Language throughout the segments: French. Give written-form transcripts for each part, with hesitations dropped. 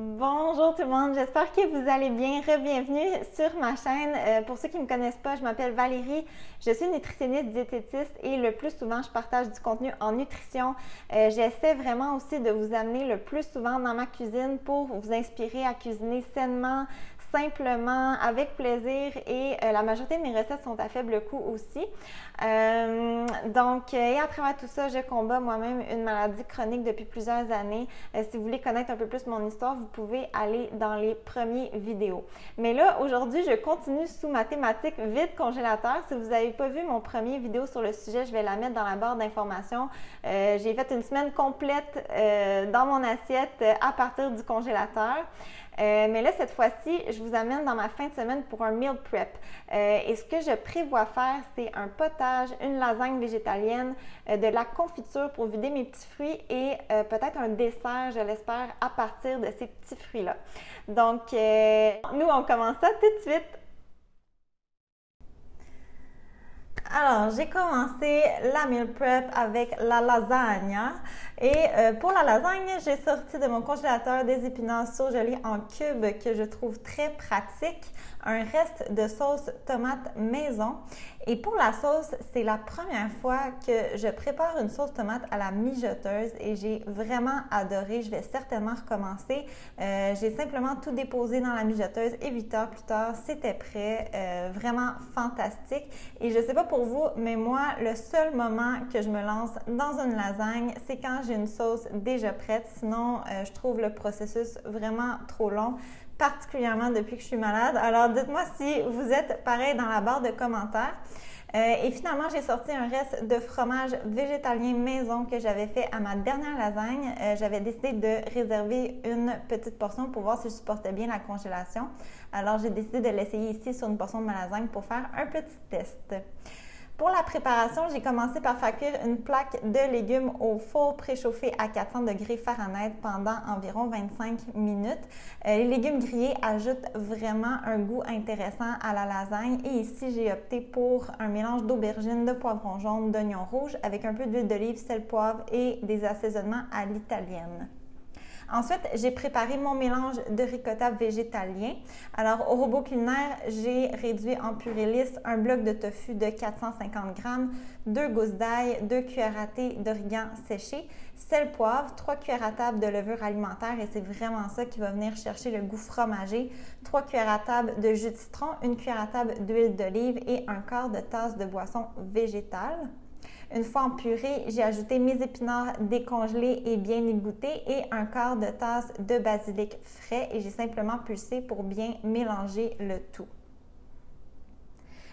Bonjour tout le monde, j'espère que vous allez bien. Bienvenue sur ma chaîne. Pour ceux qui ne me connaissent pas, je m'appelle Valérie, je suis nutritionniste diététiste et le plus souvent, je partage du contenu en nutrition. J'essaie vraiment aussi de vous amener le plus souvent dans ma cuisine pour vous inspirer à cuisiner sainement, simplement, avec plaisir et la majorité de mes recettes sont à faible coût aussi. Et à travers tout ça, je combats moi-même une maladie chronique depuis plusieurs années. Si vous voulez connaître un peu plus mon histoire, vous pouvez aller dans les premières vidéos. Mais là, aujourd'hui, je continue sous ma thématique vide congélateur. Si vous n'avez pas vu mon premier vidéo sur le sujet, je vais la mettre dans la barre d'informations. J'ai fait une semaine complète dans mon assiette à partir du congélateur. Mais là, cette fois-ci, je vous amène dans ma fin de semaine pour un meal prep. Et ce que je prévois faire, c'est un potage, une lasagne végétalienne, de la confiture pour vider mes petits fruits et peut-être un dessert, je l'espère, à partir de ces petits fruits-là. Donc, nous, on commence ça tout de suite. Alors, j'ai commencé la meal prep avec la lasagna et pour la lasagne, j'ai sorti de mon congélateur des épinards surgelés en cubes que je trouve très pratique, un reste de sauce tomate maison. Et pour la sauce, c'est la première fois que je prépare une sauce tomate à la mijoteuse et j'ai vraiment adoré. Je vais certainement recommencer. J'ai simplement tout déposé dans la mijoteuse et 8 heures plus tard, c'était prêt. Vraiment fantastique. Et je sais pas pour vous, mais moi, le seul moment que je me lance dans une lasagne, c'est quand j'ai une sauce déjà prête. Sinon, je trouve le processus vraiment trop long, particulièrement depuis que je suis malade. Alors, dites-moi si vous êtes pareil dans la barre de commentaires. Et finalement, j'ai sorti un reste de fromage végétalien maison que j'avais fait à ma dernière lasagne. J'avais décidé de réserver une petite portion pour voir si je supportais bien la congélation. Alors, j'ai décidé de l'essayer ici sur une portion de ma lasagne pour faire un petit test. Pour la préparation, j'ai commencé par faire cuire une plaque de légumes au four préchauffé à 400 degrés Fahrenheit pendant environ 25 minutes. Les légumes grillés ajoutent vraiment un goût intéressant à la lasagne et ici, j'ai opté pour un mélange d'aubergines, de poivrons jaunes, d'oignons rouges avec un peu d'huile d'olive, sel, poivre et des assaisonnements à l'italienne. Ensuite, j'ai préparé mon mélange de ricotta végétalien. Alors, au robot culinaire, j'ai réduit en purée lisse un bloc de tofu de 450 g, 2 gousses d'ail, 2 cuillères à thé d'origan séché, sel, poivre, 3 cuillères à table de levure alimentaire et c'est vraiment ça qui va venir chercher le goût fromagé, 3 cuillères à table de jus de citron, 1 cuillère à table d'huile d'olive et un quart de tasse de boisson végétale. Une fois en purée, j'ai ajouté mes épinards décongelés et bien égouttés et un quart de tasse de basilic frais et j'ai simplement pulsé pour bien mélanger le tout.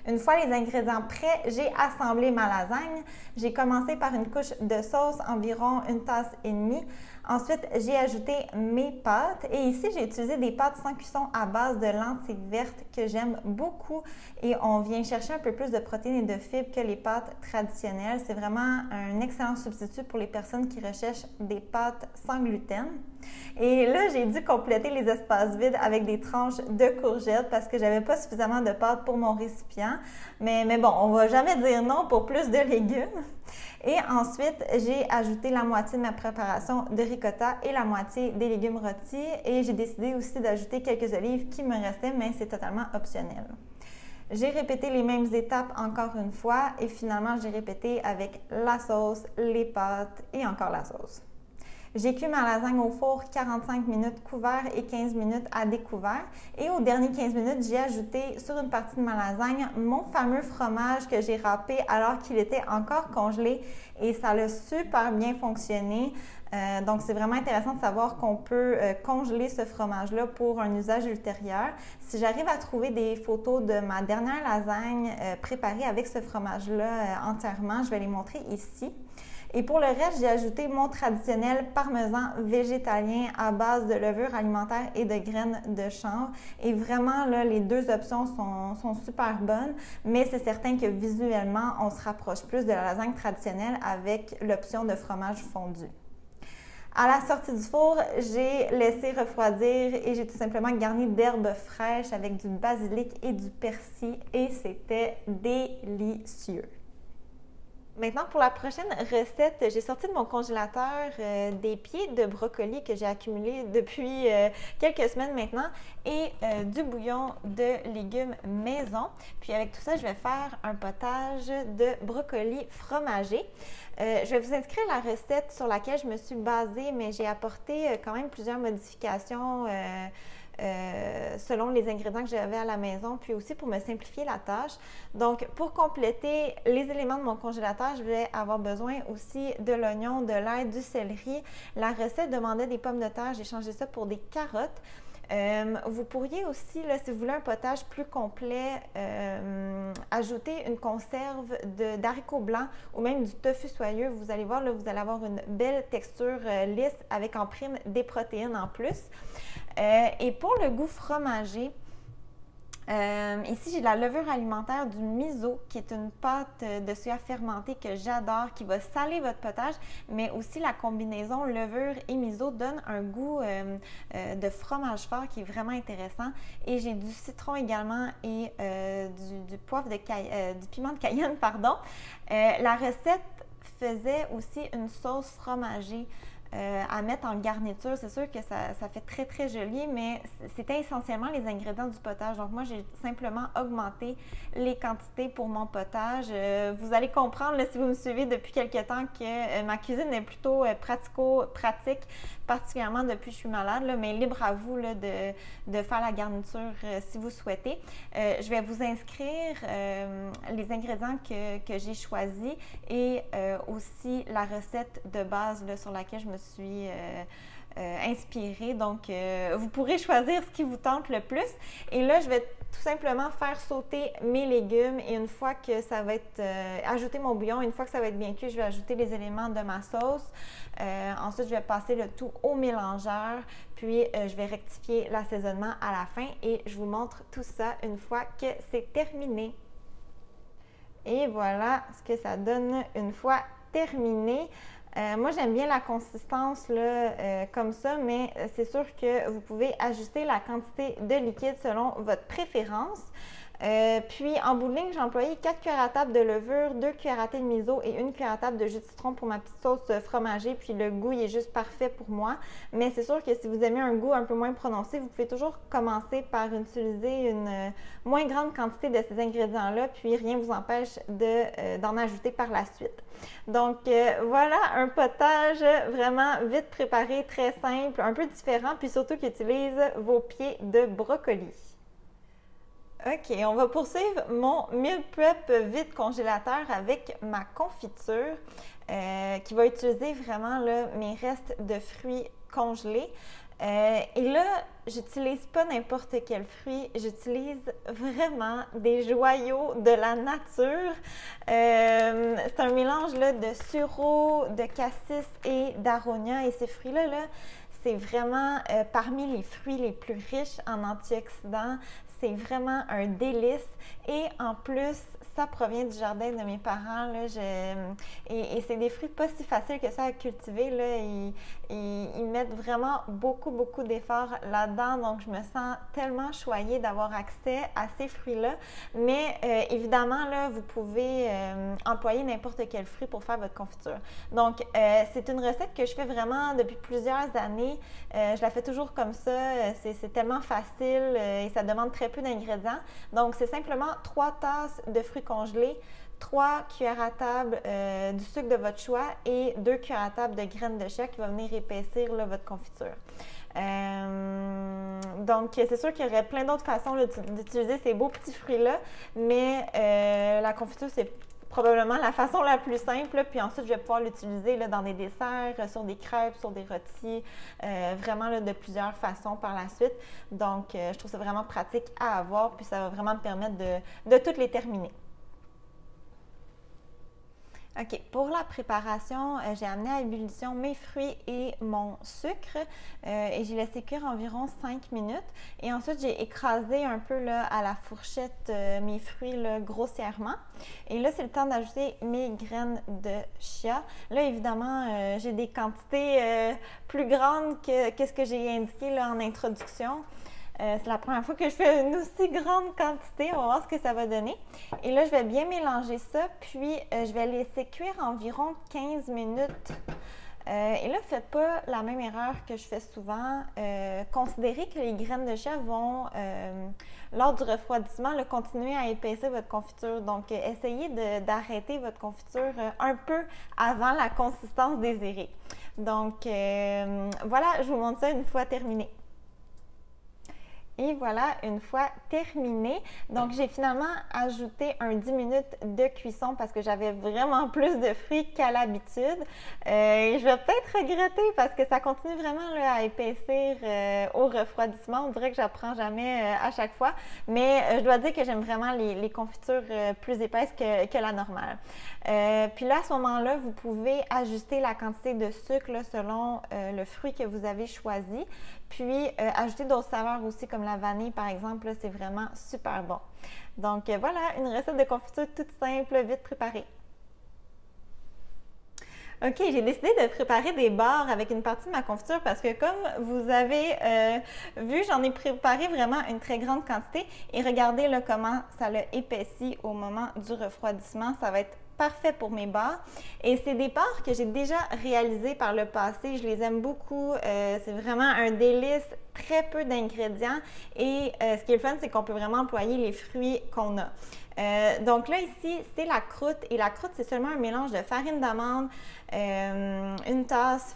Une fois les ingrédients prêts, j'ai assemblé ma lasagne. J'ai commencé par une couche de sauce, environ une tasse et demie. Ensuite, j'ai ajouté mes pâtes et ici, j'ai utilisé des pâtes sans cuisson à base de lentilles vertes que j'aime beaucoup et on vient chercher un peu plus de protéines et de fibres que les pâtes traditionnelles. C'est vraiment un excellent substitut pour les personnes qui recherchent des pâtes sans gluten. Et là, j'ai dû compléter les espaces vides avec des tranches de courgettes parce que j'avais pas suffisamment de pâtes pour mon récipient. Mais bon, on va jamais dire non pour plus de légumes. Et ensuite, j'ai ajouté la moitié de ma préparation de ricotta et la moitié des légumes rôtis. Et j'ai décidé aussi d'ajouter quelques olives qui me restaient, mais c'est totalement optionnel. J'ai répété les mêmes étapes encore une fois et finalement, j'ai répété avec la sauce, les pâtes et encore la sauce. J'ai cuit ma lasagne au four 45 minutes couvert et 15 minutes à découvert. Et aux derniers 15 minutes, j'ai ajouté sur une partie de ma lasagne mon fameux fromage que j'ai râpé alors qu'il était encore congelé et ça a super bien fonctionné. Donc, c'est vraiment intéressant de savoir qu'on peut congeler ce fromage-là pour un usage ultérieur. Si j'arrive à trouver des photos de ma dernière lasagne préparée avec ce fromage-là entièrement, je vais les montrer ici. Et pour le reste, j'ai ajouté mon traditionnel parmesan végétalien à base de levure alimentaire et de graines de chanvre. Et vraiment, là, les deux options sont super bonnes, mais c'est certain que visuellement, on se rapproche plus de la lasagne traditionnelle avec l'option de fromage fondu. À la sortie du four, j'ai laissé refroidir et j'ai tout simplement garni d'herbes fraîches avec du basilic et du persil et c'était délicieux. Maintenant, pour la prochaine recette, j'ai sorti de mon congélateur des pieds de brocoli que j'ai accumulés depuis quelques semaines maintenant et du bouillon de légumes maison. Puis avec tout ça, je vais faire un potage de brocoli fromagé. Je vais vous inscrire la recette sur laquelle je me suis basée, mais j'ai apporté quand même plusieurs modifications selon les ingrédients que j'avais à la maison, puis aussi pour me simplifier la tâche. Donc, pour compléter les éléments de mon congélateur, je vais avoir besoin aussi de l'oignon, de l'ail, du céleri. La recette demandait des pommes de terre, j'ai changé ça pour des carottes. Vous pourriez aussi, là, si vous voulez un potage plus complet, ajouter une conserve d'haricots blancs ou même du tofu soyeux. Vous allez voir, là, vous allez avoir une belle texture lisse avec en prime des protéines en plus. Et pour le goût fromagé, ici, j'ai de la levure alimentaire du miso, qui est une pâte de soya fermentée que j'adore, qui va saler votre potage, mais aussi la combinaison levure et miso donne un goût de fromage fort qui est vraiment intéressant. Et j'ai du citron également et du piment de Cayenne, pardon. La recette faisait aussi une sauce fromagée à mettre en garniture. C'est sûr que ça fait très, très joli, mais c'était essentiellement les ingrédients du potage. Donc, moi, j'ai simplement augmenté les quantités pour mon potage. Vous allez comprendre, là, si vous me suivez depuis quelques temps, que ma cuisine est plutôt pratico-pratique, particulièrement depuis que je suis malade, là, mais libre à vous là, de faire la garniture si vous souhaitez. Je vais vous inscrire les ingrédients que j'ai choisis et aussi la recette de base là, sur laquelle je me suis inspirée. Donc, vous pourrez choisir ce qui vous tente le plus. Et là, je vais tout simplement faire sauter mes légumes et une fois que ça va être ajouter mon bouillon, une fois que ça va être bien cuit, je vais ajouter les éléments de ma sauce. Ensuite, je vais passer le tout au mélangeur, puis je vais rectifier l'assaisonnement à la fin et je vous montre tout ça une fois que c'est terminé. Et voilà ce que ça donne une fois terminé. Moi, j'aime bien la consistance là, comme ça, mais c'est sûr que vous pouvez ajuster la quantité de liquide selon votre préférence. Puis, en bout de ligne, j'ai employé 4 cuillères à table de levure, 2 cuillères à thé de miso et 1 cuillère à table de jus de citron pour ma petite sauce fromagée. Puis, le goût il est juste parfait pour moi. Mais c'est sûr que si vous aimez un goût un peu moins prononcé, vous pouvez toujours commencer par utiliser une moins grande quantité de ces ingrédients-là. Puis, rien ne vous empêche d'en ajouter par la suite. Donc, voilà un potage vraiment vite préparé, très simple, un peu différent, puis surtout qui utilise vos pieds de brocoli. OK, on va poursuivre mon meal prep vide congélateur avec ma confiture qui va utiliser vraiment là, mes restes de fruits congelés. Et là, j'utilise pas n'importe quel fruit, j'utilise vraiment des joyaux de la nature. C'est un mélange là, de sureau, de cassis et d'aronia. Et ces fruits-là, c'est vraiment parmi les fruits les plus riches en antioxydants. C'est vraiment un délice et en plus, ça provient du jardin de mes parents. Là, et c'est des fruits pas si faciles que ça à cultiver. Là. Ils mettent vraiment beaucoup, beaucoup d'efforts là-dedans. Donc, je me sens tellement choyée d'avoir accès à ces fruits-là. Mais évidemment, là, vous pouvez employer n'importe quel fruit pour faire votre confiture. Donc, c'est une recette que je fais vraiment depuis plusieurs années. Je la fais toujours comme ça. C'est tellement facile et ça demande très peu d'ingrédients. Donc, c'est simplement 3 tasses de fruits congelés, 3 cuillères à table du sucre de votre choix et 2 cuillères à table de graines de chia qui va venir épaissir là, votre confiture. Donc, c'est sûr qu'il y aurait plein d'autres façons d'utiliser ces beaux petits fruits-là, mais la confiture, c'est probablement la façon la plus simple. Puis ensuite, je vais pouvoir l'utiliser dans des desserts, sur des crêpes, sur des rôtis, vraiment là, de plusieurs façons par la suite. Donc, je trouve ça vraiment pratique à avoir, puis ça va vraiment me permettre de toutes les terminer. OK, pour la préparation, j'ai amené à ébullition mes fruits et mon sucre et j'ai laissé cuire environ 5 minutes. Et ensuite, j'ai écrasé un peu là, à la fourchette mes fruits là, grossièrement. Et là, c'est le temps d'ajouter mes graines de chia. Là, évidemment, j'ai des quantités plus grandes que ce que j'ai indiqué là, en introduction. C'est la première fois que je fais une aussi grande quantité. On va voir ce que ça va donner. Et là, je vais bien mélanger ça, puis je vais laisser cuire environ 15 minutes. Et là, faites pas la même erreur que je fais souvent. Considérez que les graines de chèvre vont, lors du refroidissement, continuer à épaissir votre confiture. Donc, essayez d'arrêter votre confiture un peu avant la consistance désirée. Donc, voilà, je vous montre ça une fois terminé. Et voilà, une fois terminé. Donc, j'ai finalement ajouté un 10 minutes de cuisson parce que j'avais vraiment plus de fruits qu'à l'habitude. Et je vais peut-être regretter parce que ça continue vraiment là, à épaissir au refroidissement. On dirait que j'apprends jamais à chaque fois. Mais je dois dire que j'aime vraiment les confitures plus épaisses que la normale. Puis là, à ce moment-là, vous pouvez ajuster la quantité de sucre là, selon le fruit que vous avez choisi. Puis, ajouter d'autres saveurs aussi, comme la vanille, par exemple, c'est vraiment super bon. Donc, voilà, une recette de confiture toute simple, vite préparée. OK, j'ai décidé de préparer des barres avec une partie de ma confiture parce que comme vous avez vu, j'en ai préparé vraiment une très grande quantité et regardez là, comment ça l'a épaissi au moment du refroidissement. Ça va être parfait pour mes barres. Et c'est des barres que j'ai déjà réalisées par le passé. Je les aime beaucoup. C'est vraiment un délice, très peu d'ingrédients. Et ce qui est le fun, c'est qu'on peut vraiment employer les fruits qu'on a. Donc là, ici, c'est la croûte. Et la croûte, c'est seulement un mélange de farine d'amande, une tasse,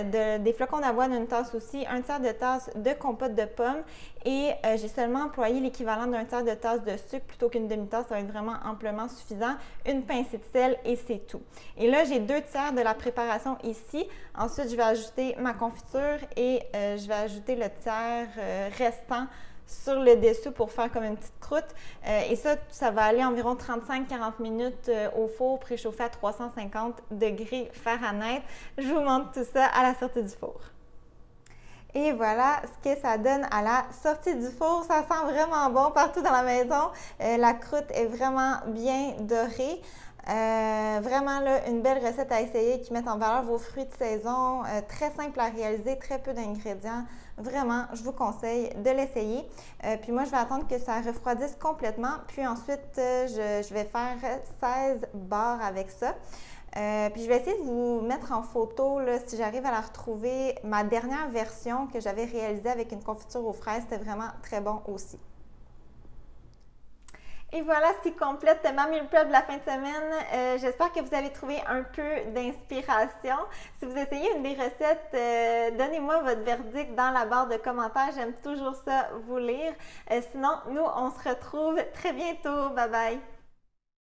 des flocons d'avoine, une tasse aussi, un tiers de tasse de compote de pommes. Et j'ai seulement employé l'équivalent d'un tiers de tasse de sucre plutôt qu'une demi-tasse. Ça va être vraiment amplement suffisant. Une pincée de sel et c'est tout. Et là, j'ai 2 tiers de la préparation ici. Ensuite, je vais ajouter ma confiture et je vais ajouter le tiers restant sur le dessous pour faire comme une petite croûte. Et ça va aller environ 35-40 minutes au four préchauffé à 350 degrés Fahrenheit. Je vous montre tout ça à la sortie du four. Et voilà ce que ça donne à la sortie du four. Ça sent vraiment bon partout dans la maison. La croûte est vraiment bien dorée. Vraiment là, une belle recette à essayer qui met en valeur vos fruits de saison. Très simple à réaliser, très peu d'ingrédients. Vraiment, je vous conseille de l'essayer. Puis moi, je vais attendre que ça refroidisse complètement. Puis ensuite, je vais faire 16 barres avec ça. Puis je vais essayer de vous mettre en photo, là, si j'arrive à la retrouver, ma dernière version que j'avais réalisée avec une confiture aux fraises. C'était vraiment très bon aussi. Et voilà ce qui complète ma meal prep de la fin de semaine. J'espère que vous avez trouvé un peu d'inspiration. Si vous essayez une des recettes, donnez-moi votre verdict dans la barre de commentaires. J'aime toujours ça vous lire. Sinon, nous, on se retrouve très bientôt. Bye bye!